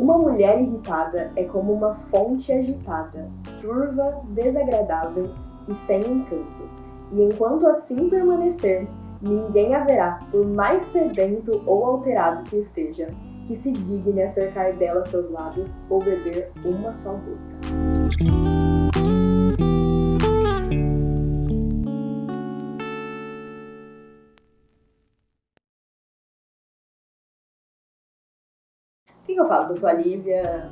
Uma mulher irritada é como uma fonte agitada, turva, desagradável e sem encanto. E enquanto assim permanecer, ninguém haverá, por mais sedento ou alterado que esteja, que se digne a cercar dela seus lábios ou beber uma só gota. O que eu falo? Que eu sou a Lívia...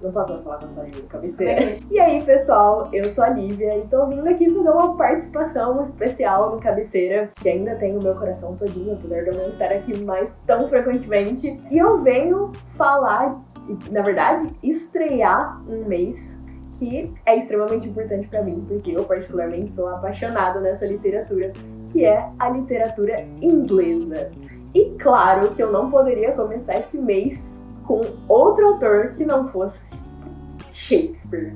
Não posso mais falar que eu sou a Lívia, cabeceira. E aí, pessoal, eu sou a Lívia e tô vindo aqui fazer uma participação especial no Cabeceira, que ainda tem o meu coração todinho, apesar de eu não estar aqui mais tão frequentemente. E eu venho falar, na verdade, estrear um mês que é extremamente importante pra mim, porque eu particularmente sou apaixonada nessa literatura, que é a literatura inglesa. E claro que eu não poderia começar esse mês com outro autor que não fosse Shakespeare.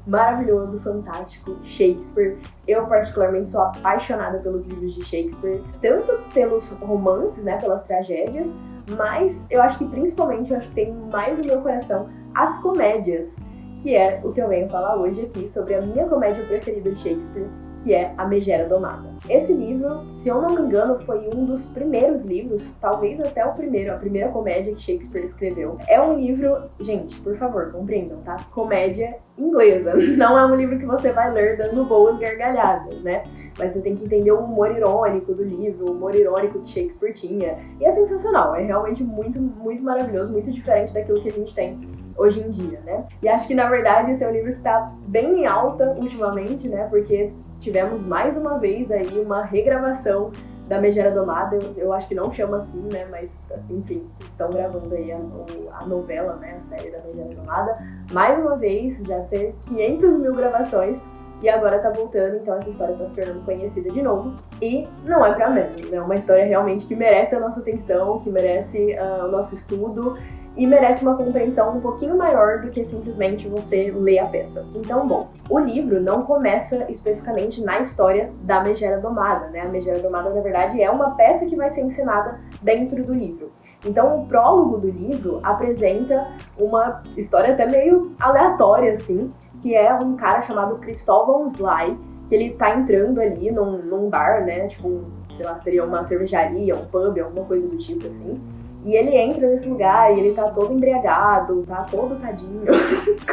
Maravilhoso, fantástico, Shakespeare. Eu particularmente sou apaixonada pelos livros de Shakespeare, tanto pelos romances, né, pelas tragédias, mas eu acho que principalmente, tem mais no meu coração as comédias, que é o que eu venho falar hoje aqui sobre a minha comédia preferida de Shakespeare, que é A Megera Domada. Esse livro, se eu não me engano, foi um dos primeiros livros, talvez até a primeira comédia que Shakespeare escreveu. É um livro, gente, por favor, compreendam, tá? Comédia inglesa. Não é um livro que você vai ler dando boas gargalhadas, né? Mas você tem que entender o humor irônico do livro, o humor irônico que Shakespeare tinha. E é sensacional, é realmente muito, muito maravilhoso, muito diferente daquilo que a gente tem hoje em dia, né? E acho que, na verdade, esse é um livro que tá bem em alta ultimamente, né? Porque tivemos mais uma vez aí uma regravação da Megera Domada, eu acho que não chama assim, né, mas enfim, estão gravando aí a novela, né, a série da Megera Domada, mais uma vez, já ter 500 mil gravações, e agora tá voltando, então essa história tá se tornando conhecida de novo, e não é pra menos, é uma história realmente que merece a nossa atenção, que merece o nosso estudo, e merece uma compreensão um pouquinho maior do que simplesmente você ler a peça. Então, bom, o livro não começa especificamente na história da Megera Domada, né? A Megera Domada, na verdade, é uma peça que vai ser encenada dentro do livro. Então, o prólogo do livro apresenta uma história até meio aleatória, assim, que é um cara chamado Cristóvão Sly, que ele tá entrando ali num bar, né? Tipo, sei lá, seria uma cervejaria, um pub, alguma coisa do tipo, assim. E ele entra nesse lugar e ele tá todo embriagado, tá todo tadinho.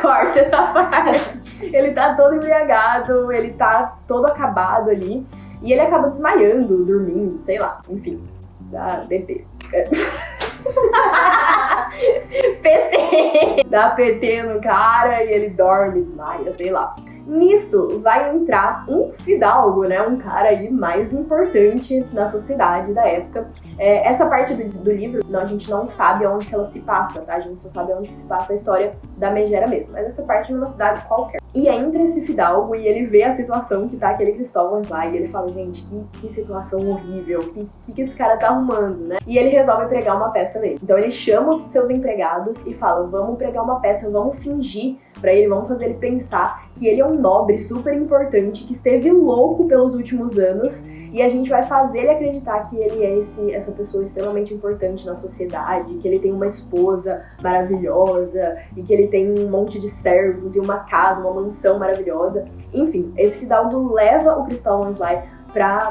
Corta essa parte. Ele tá todo embriagado, ele tá todo acabado ali. E ele acaba desmaiando, dormindo, sei lá. Enfim, dá DP. PT! Dá PT no cara e ele dorme, desmaia, sei lá. Nisso vai entrar um fidalgo, né? Um cara aí mais importante na sociedade da época. Essa parte do livro, a gente não sabe onde que ela se passa, tá? A gente só sabe onde que se passa a história da Megera mesmo. Mas essa parte é numa cidade qualquer. E entra esse fidalgo e ele vê a situação que tá aquele Cristóvão Sly e ele fala, gente, que situação horrível, que esse cara tá arrumando, né? E ele resolve pregar uma peça nele. Então ele chama os seus empregados e fala, vamos pregar uma peça, vamos fingir pra ele, vamos fazer ele pensar que ele é um nobre super importante, que esteve louco pelos últimos anos, e a gente vai fazer ele acreditar que ele é essa pessoa extremamente importante na sociedade, que ele tem uma esposa maravilhosa, e que ele tem um monte de servos e uma casa, uma mansão maravilhosa. Enfim, esse fidalgo leva o Cristóvão Sly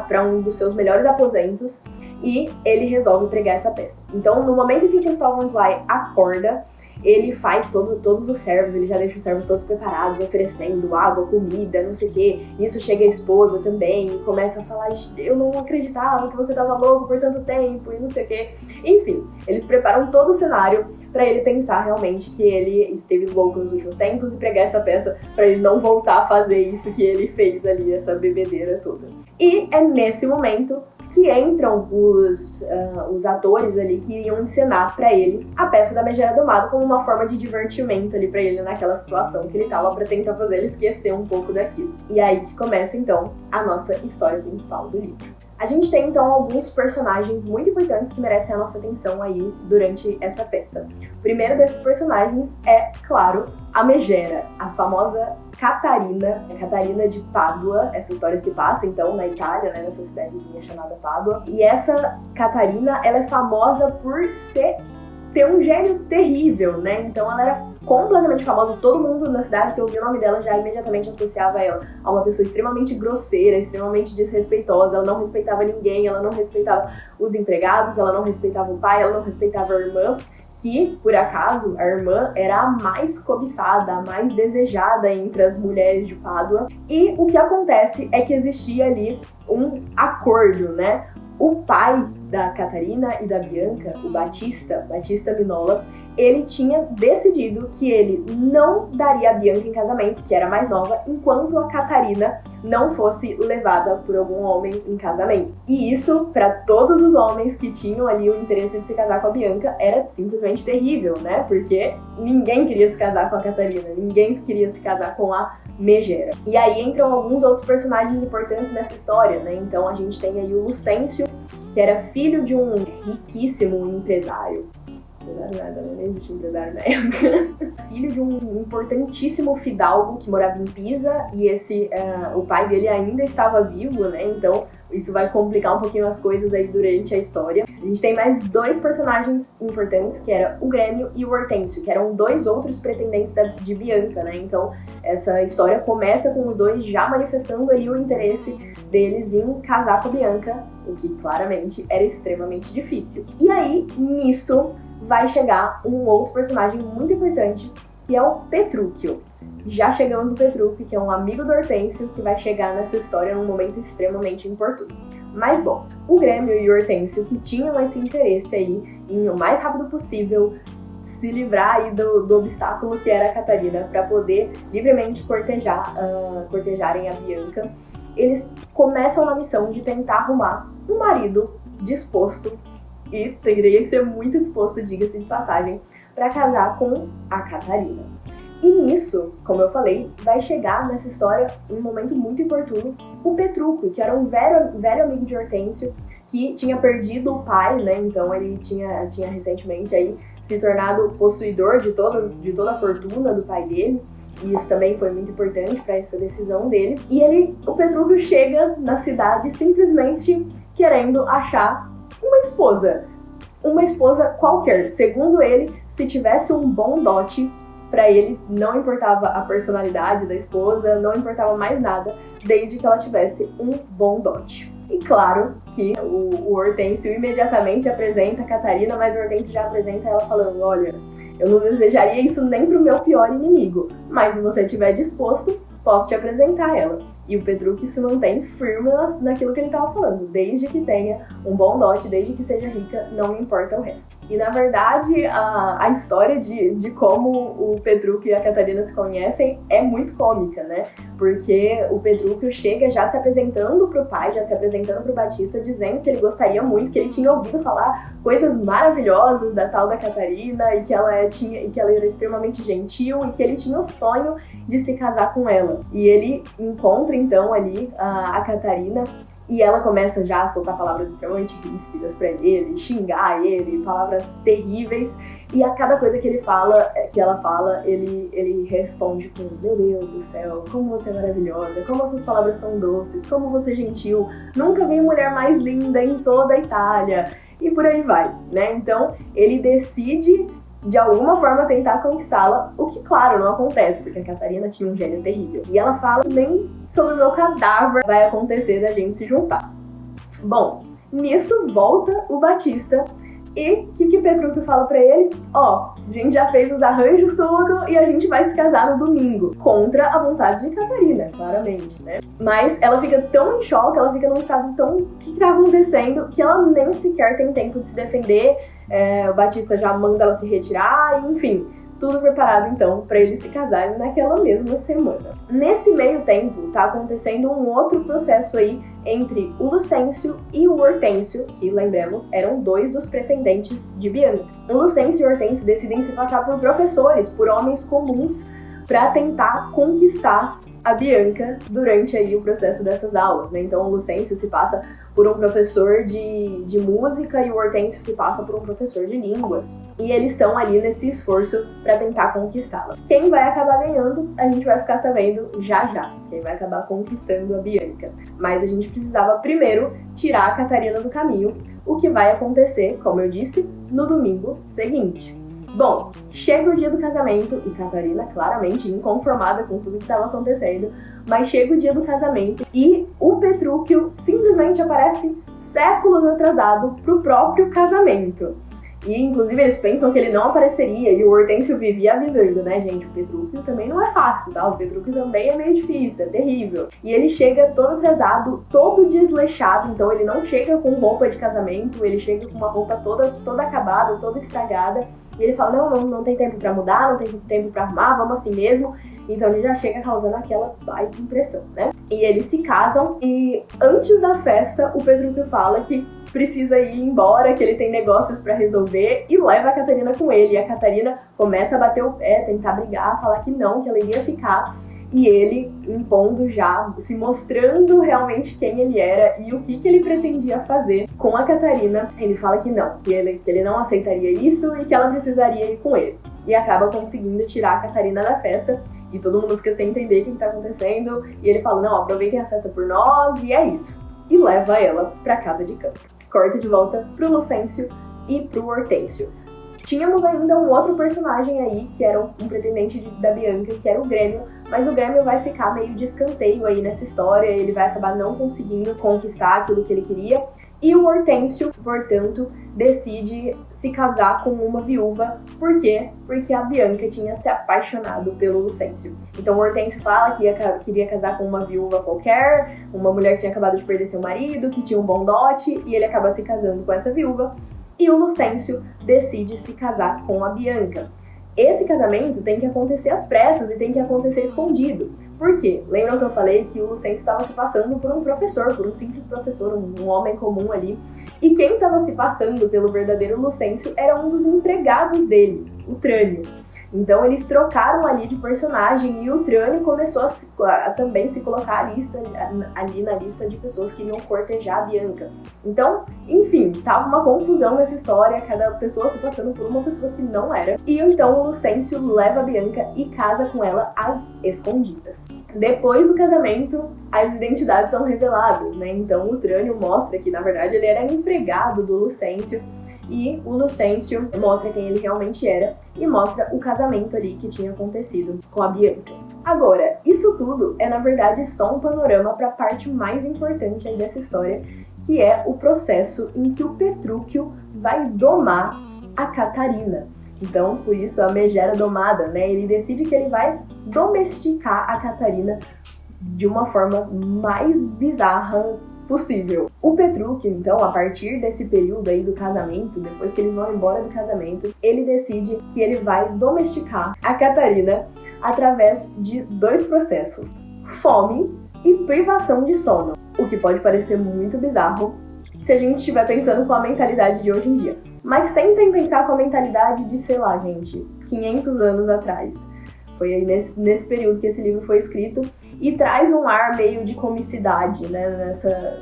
para um dos seus melhores aposentos e ele resolve pregar essa peça. Então, no momento que o Cristóvão Sly acorda, ele faz todos os servos, ele já deixa os servos todos preparados, oferecendo água, comida, não sei o quê. Nisso chega a esposa também e começa a falar, eu não acreditava que você tava louco por tanto tempo e não sei o quê. Enfim, eles preparam todo o cenário para ele pensar realmente que ele esteve louco nos últimos tempos e pregar essa peça para ele não voltar a fazer isso que ele fez ali, essa bebedeira toda. E é nesse momento que entram os atores ali que iriam encenar pra ele a peça da Megera Domada como uma forma de divertimento ali pra ele naquela situação que ele tava pra tentar fazer ele esquecer um pouco daquilo. E aí que começa então a nossa história principal do livro. A gente tem então alguns personagens muito importantes que merecem a nossa atenção aí durante essa peça. O primeiro desses personagens é, claro, a Megera, a famosa Catarina de Pádua. Essa história se passa então na Itália, né, nessa cidadezinha chamada Pádua. E essa Catarina, ela é famosa por ser ter um gênio terrível, né? Então ela era completamente famosa, todo mundo na cidade que ouvia o nome dela já imediatamente associava ela a uma pessoa extremamente grosseira, extremamente desrespeitosa. Ela não respeitava ninguém, ela não respeitava os empregados, ela não respeitava o pai, ela não respeitava a irmã, que, por acaso, a irmã era a mais cobiçada, a mais desejada entre as mulheres de Pádua. E o que acontece é que existia ali um acordo, né? O pai da Catarina e da Bianca, o Battista Minola, ele tinha decidido que ele não daria a Bianca em casamento, que era mais nova, enquanto a Catarina não fosse levada por algum homem em casamento. E isso, para todos os homens que tinham ali o interesse de se casar com a Bianca, era simplesmente terrível, né? Porque ninguém queria se casar com a Catarina, ninguém queria se casar com a Megera. E aí entram alguns outros personagens importantes nessa história, né? Então a gente tem aí o Lucêncio, que era filho de um riquíssimo empresário. Empresário nada, nem existe empresário na época. Filho de um importantíssimo fidalgo que morava em Pisa, e o pai dele ainda estava vivo, né? Então isso vai complicar um pouquinho as coisas aí durante a história. A gente tem mais dois personagens importantes, que era o Grêmio e o Hortêncio, que eram dois outros pretendentes de Bianca, né? Então essa história começa com os dois já manifestando ali o interesse deles em casar com a Bianca, o que claramente era extremamente difícil. E aí, nisso, vai chegar um outro personagem muito importante, que é o Petrúquio. Já chegamos no Petrúquio, que é um amigo do Hortêncio, que vai chegar nessa história num momento extremamente importante. Mas bom, o Grêmio e o Hortêncio, que tinham esse interesse aí em o mais rápido possível se livrar aí do obstáculo que era a Catarina, para poder livremente cortejarem a Bianca, eles começam na missão de tentar arrumar um marido disposto, e teria que ser muito disposto, diga-se de passagem, para casar com a Catarina. E nisso, como eu falei, vai chegar nessa história, em um momento muito oportuno, o Petrúquio, que era um velho amigo de Hortêncio, que tinha perdido o pai, né? Então ele tinha recentemente aí se tornado possuidor de toda a fortuna do pai dele. E isso também foi muito importante para essa decisão dele. E o Petrúquio chega na cidade simplesmente querendo achar uma esposa qualquer. Segundo ele, se tivesse um bom dote, para ele não importava a personalidade da esposa, não importava mais nada, desde que ela tivesse um bom dote. E claro que o Hortêncio imediatamente apresenta a Catarina, mas o Hortêncio já apresenta ela falando: olha, eu não desejaria isso nem pro meu pior inimigo, mas se você estiver disposto, posso te apresentar ela. E o Petrúquio se mantém firme naquilo que ele estava falando. Desde que tenha um bom dote, desde que seja rica, não me importa o resto. E na verdade, a história de como o Petrúquio e a Catarina se conhecem é muito cômica, né? Porque o Petrúquio chega já se apresentando pro pai, já se apresentando pro Battista, dizendo que ele gostaria muito, que ele tinha ouvido falar coisas maravilhosas da tal da Catarina, e que ela era extremamente gentil, e que ele tinha o sonho de se casar com ela. E ele encontra então ali a Catarina, e ela começa já a soltar palavras extremamente ríspidas pra ele, xingar ele, palavras terríveis, e a cada coisa que ela fala, ele responde com: meu Deus do céu, como você é maravilhosa, como as suas palavras são doces, como você é gentil, nunca vi mulher mais linda em toda a Itália, e por aí vai, né? Então ele decide de alguma forma tentar conquistá-la, o que, claro, não acontece, porque a Catarina tinha um gênio terrível. E ela fala: nem sobre o meu cadáver vai acontecer da gente se juntar. Bom, nisso volta o Battista, e o que Petrúquio fala pra ele? Ó, a gente já fez os arranjos tudo e a gente vai se casar no domingo. Contra a vontade de Catarina, claramente, né? Mas ela fica tão em choque, ela fica num estado tão... o que tá acontecendo? Que ela nem sequer tem tempo de se defender. O Battista já manda ela se retirar, e, enfim... tudo preparado, então, para eles se casarem naquela mesma semana. Nesse meio tempo, tá acontecendo um outro processo aí entre o Lucêncio e o Hortêncio, que, lembremos, eram dois dos pretendentes de Bianca. O Lucêncio e o Hortêncio decidem se passar por professores, por homens comuns, para tentar conquistar a Bianca durante aí o processo dessas aulas, né? Então o Lucêncio se passa por um professor de música e o Hortêncio se passa por um professor de línguas. E eles estão ali nesse esforço para tentar conquistá-la. Quem vai acabar ganhando, a gente vai ficar sabendo já já. Quem vai acabar conquistando a Bianca. Mas a gente precisava primeiro tirar a Catarina do caminho, o que vai acontecer, como eu disse, no domingo seguinte. Bom, chega o dia do casamento, e Catarina claramente inconformada com tudo que estava acontecendo, mas chega o dia do casamento e o Petrúquio simplesmente aparece séculos atrasado pro próprio casamento. E, inclusive, eles pensam que ele não apareceria, e o Hortêncio vivia avisando, né, gente, o Petrúquio também não é fácil, tá? O Petrúquio também é meio difícil, é terrível. E ele chega todo atrasado, todo desleixado, então ele não chega com roupa de casamento, ele chega com uma roupa toda acabada, toda estragada, e ele fala, não tem tempo pra mudar, não tem tempo pra arrumar, vamos assim mesmo. Então ele já chega causando aquela baita impressão, né? E eles se casam, e antes da festa, o Petrúquio fala que precisa ir embora, que ele tem negócios pra resolver, e leva a Catarina com ele. E a Catarina começa a bater o pé, tentar brigar, falar que não, que ela iria ficar. E ele, impondo já, se mostrando realmente quem ele era e o que ele pretendia fazer com a Catarina, ele fala que não, que ele não aceitaria isso e que ela precisaria ir com ele. E acaba conseguindo tirar a Catarina da festa, e todo mundo fica sem entender o que tá acontecendo, e ele fala, não, aproveitem a festa por nós, e é isso. E leva ela pra casa de campo. Corta de volta pro Lucêncio e pro Hortêncio. Tínhamos ainda um outro personagem aí, que era um pretendente da Bianca, que era o Grêmio, mas o Grêmio vai ficar meio de escanteio aí nessa história, ele vai acabar não conseguindo conquistar aquilo que ele queria, e o Hortêncio, portanto, decide se casar com uma viúva. Por quê? Porque a Bianca tinha se apaixonado pelo Lucêncio. Então o Hortêncio fala que queria casar com uma viúva qualquer, uma mulher que tinha acabado de perder seu marido, que tinha um bom dote, e ele acaba se casando com essa viúva. E o Lucêncio decide se casar com a Bianca. Esse casamento tem que acontecer às pressas e tem que acontecer escondido. Por quê? Lembram que eu falei que o Lucêncio estava se passando por um professor, por um simples professor, um homem comum ali. E quem estava se passando pelo verdadeiro Lucêncio era um dos empregados dele, o Trânio. Então eles trocaram ali de personagem e o Trânio começou a também se colocar ali na lista de pessoas que iriam cortejar a Bianca. Então, enfim, tava uma confusão nessa história, cada pessoa se passando por uma pessoa que não era. E então o Lucêncio leva a Bianca e casa com ela às escondidas. Depois do casamento, as identidades são reveladas, né? Então o Trânio mostra que, na verdade, ele era empregado do Lucêncio, e o Lucêncio mostra quem ele realmente era e mostra o casamento ali que tinha acontecido com a Bianca. Agora, isso tudo é, na verdade, só um panorama para a parte mais importante aí dessa história, que é o processo em que o Petrúquio vai domar a Catarina. Então, por isso, a megera domada, né? Ele decide que ele vai domesticar a Catarina de uma forma mais bizarra possível. O Petrúquio, então, a partir desse período aí do casamento, depois que eles vão embora do casamento, ele decide que ele vai domesticar a Catarina através de dois processos: fome e privação de sono. O que pode parecer muito bizarro se a gente estiver pensando com a mentalidade de hoje em dia. Mas tentem pensar com a mentalidade de, sei lá, gente, 500 anos atrás. Foi aí nesse período que esse livro foi escrito, e traz um ar meio de comicidade, né,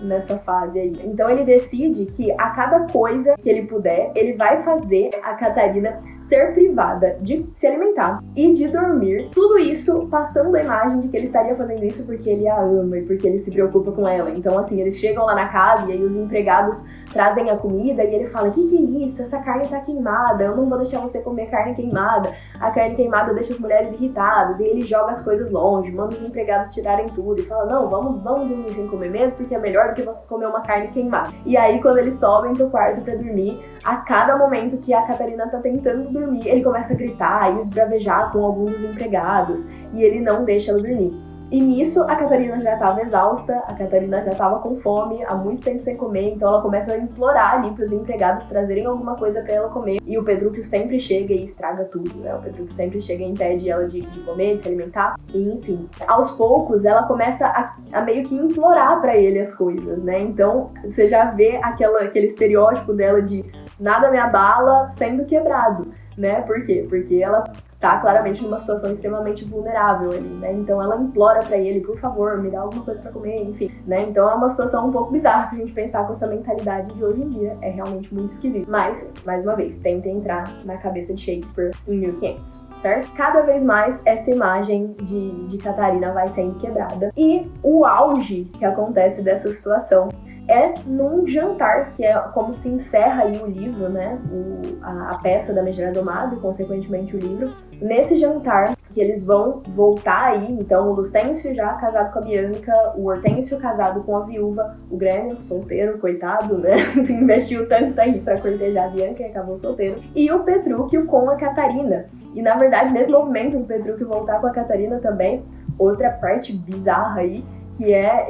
nessa fase aí. Então ele decide que a cada coisa que ele puder, ele vai fazer a Catarina ser privada de se alimentar e de dormir. Tudo isso passando a imagem de que ele estaria fazendo isso porque ele a ama e porque ele se preocupa com ela. Então, assim, eles chegam lá na casa e aí os empregados trazem a comida e ele fala: que é isso? Essa carne tá queimada, eu não vou deixar você comer carne queimada. A carne queimada deixa as mulheres irritadas. E ele joga as coisas longe, manda os empregados tirarem tudo e fala: não, vamos dormir sem comer mesmo, porque é melhor do que você comer uma carne queimada. E aí, quando eles sobem pro quarto pra dormir, a cada momento que a Catarina tá tentando dormir, ele começa a gritar e esbravejar com algum dos empregados, e ele não deixa ela dormir. E nisso, a Catarina já estava exausta, a Catarina já estava com fome, há muito tempo sem comer, então ela começa a implorar ali para os empregados trazerem alguma coisa para ela comer. E o Petrúquio sempre chega e estraga tudo, né? O Petrúquio sempre chega e impede ela de comer, de se alimentar. E, enfim, aos poucos, ela começa a meio que implorar para ele as coisas, né? Então, você já vê aquele estereótipo dela de nada me abala sendo quebrado, né? Por quê? Porque ela tá claramente numa situação extremamente vulnerável ali, né? Então ela implora pra ele: por favor, me dá alguma coisa pra comer, enfim, né? Então é uma situação um pouco bizarra se a gente pensar com essa mentalidade de hoje em dia. É realmente muito esquisito. Mas, mais uma vez, tenta entrar na cabeça de Shakespeare em 1500, certo? Cada vez mais essa imagem de Catarina vai sendo quebrada. E o auge que acontece dessa situação é num jantar, que é como se encerra aí o livro, né? A peça da Megera Domada e, consequentemente, o livro. Nesse jantar, que eles vão voltar aí, então, o Lucêncio já casado com a Bianca, o Hortêncio casado com a viúva, o Grêmio, solteiro, coitado, né? Se investiu tanto aí pra cortejar a Bianca e acabou solteiro. E o Petrúquio com a Catarina. E, na verdade, nesse movimento do Petrúquio voltar com a Catarina também, outra parte bizarra aí, que é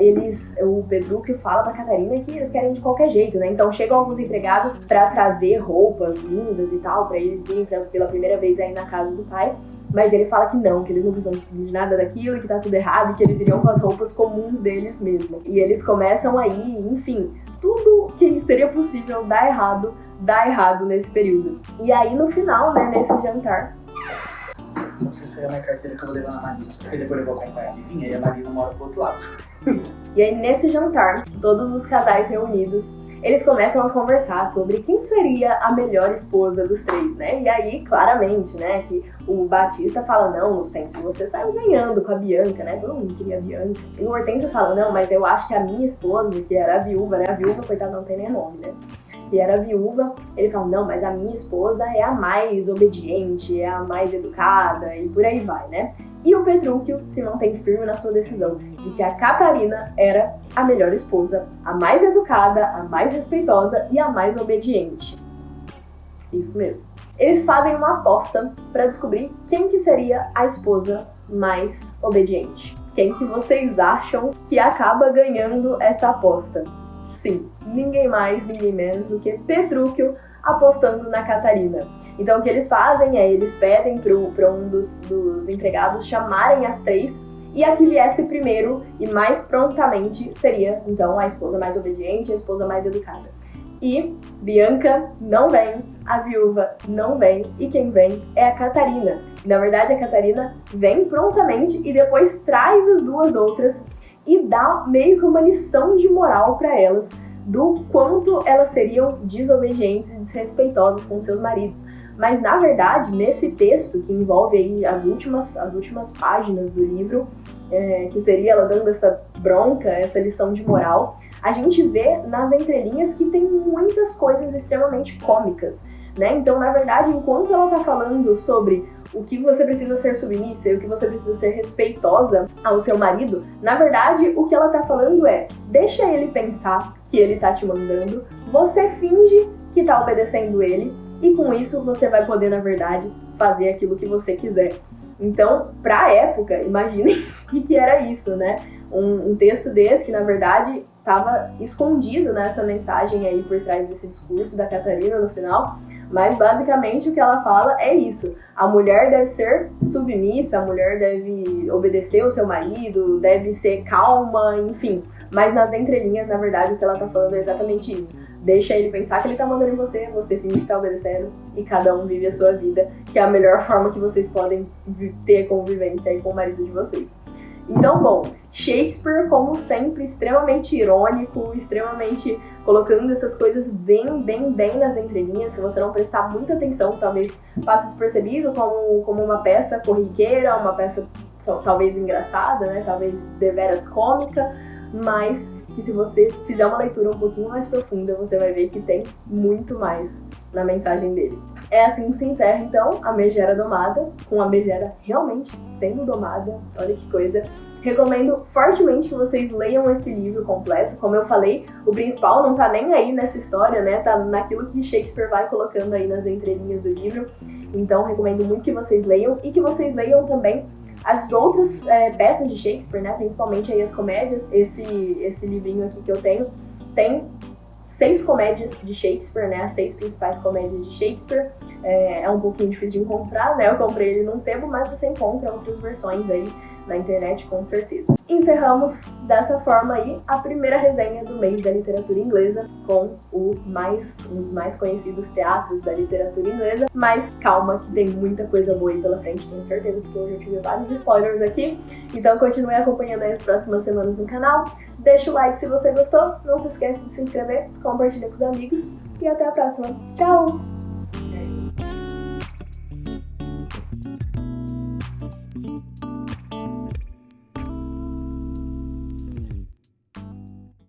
o Petrúquio fala pra Catarina que eles querem de qualquer jeito, né? Então chegam alguns empregados pra trazer roupas lindas e tal, pra eles irem pela primeira vez aí na casa do pai, mas ele fala que não, que eles não precisam de nada daquilo, que tá tudo errado, e que eles iriam com as roupas comuns deles mesmo. E eles começam aí, enfim, tudo que seria possível dá errado nesse período. E aí no final, né, nesse jantar, só preciso pegar minha carteira que eu vou levar na Marina, porque depois eu vou acompanhar a vizinha e a Marina mora pro outro lado. E aí, nesse jantar, todos os casais reunidos, eles começam a conversar sobre quem seria a melhor esposa dos três, né? E aí, claramente, né, que o Batista fala, não, Lucêncio, você saiu ganhando com a Bianca, né? Todo mundo queria a Bianca. E o Hortêncio fala, não, mas eu acho que a minha esposa, que era a viúva, né? A viúva, coitada, não tem nem nome, né? Que era a viúva, ele fala, não, mas a minha esposa é a mais obediente, é a mais educada, e por aí vai, né? E o Petrúquio se mantém firme na sua decisão de que a Catarina era a melhor esposa, a mais educada, a mais respeitosa e a mais obediente. Isso mesmo. Eles fazem uma aposta para descobrir quem que seria a esposa mais obediente. Quem que vocês acham que acaba ganhando essa aposta? Sim, ninguém mais, ninguém menos do que Petrúquio apostando na Catarina. Então o que eles fazem é, eles pedem para um dos empregados chamarem as três, e a que viesse primeiro e mais prontamente seria, então, a esposa mais obediente, a esposa mais educada. E Bianca não vem, a viúva não vem, e quem vem é a Catarina. E, na verdade, a Catarina vem prontamente e depois traz as duas outras e dá meio que uma lição de moral para elas, do quanto elas seriam desobedientes e desrespeitosas com seus maridos. Mas, na verdade, nesse texto, que envolve aí as últimas páginas do livro, que seria ela dando essa bronca, essa lição de moral, a gente vê nas entrelinhas que tem muitas coisas extremamente cômicas, né? Então, na verdade, enquanto ela tá falando sobre o que você precisa ser submissa e o que você precisa ser respeitosa ao seu marido, na verdade, o que ela tá falando é, deixa ele pensar que ele tá te mandando, você finge que tá obedecendo ele, e com isso você vai poder, na verdade, fazer aquilo que você quiser. Então, pra época, imaginem o que era isso, né? Um texto desse que, na verdade, estava escondido nessa mensagem aí por trás desse discurso da Catarina no final, mas basicamente o que ela fala é isso: a mulher deve ser submissa, a mulher deve obedecer ao seu marido, deve ser calma, enfim. Mas nas entrelinhas, na verdade, o que ela tá falando é exatamente isso. Deixa ele pensar que ele tá mandando em você, você finge que tá obedecendo, e cada um vive a sua vida, que é a melhor forma que vocês podem ter convivência aí com o marido de vocês. Então, bom, Shakespeare, como sempre, extremamente irônico, extremamente colocando essas coisas bem nas entrelinhas. Se você não prestar muita atenção, talvez passe despercebido como uma peça corriqueira, uma peça talvez engraçada, né? Talvez deveras cômica, mas que se você fizer uma leitura um pouquinho mais profunda, você vai ver que tem muito mais na mensagem dele. É assim que se encerra, então, a Megera Domada, com a Megera realmente sendo domada. Olha que coisa. Recomendo fortemente que vocês leiam esse livro completo. Como eu falei, o principal não tá nem aí nessa história, né? Tá naquilo que Shakespeare vai colocando aí nas entrelinhas do livro. Então, recomendo muito que vocês leiam, e que vocês leiam também as outras peças de Shakespeare, né? Principalmente aí as comédias. Esse livrinho aqui que eu tenho tem 6 comédias de Shakespeare, né? As 6 principais comédias de Shakespeare. É um pouquinho difícil de encontrar, né? Eu comprei ele num sebo, mas você encontra outras versões aí na internet, com certeza. Encerramos dessa forma aí a primeira resenha do mês da literatura inglesa, com um dos mais conhecidos teatros da literatura inglesa. Mas calma, que tem muita coisa boa aí pela frente, tenho certeza, porque eu já tive vários spoilers aqui. Então continue acompanhando aí as próximas semanas no canal. Deixa o like se você gostou, não se esqueça de se inscrever, compartilha com os amigos e até a próxima. Tchau!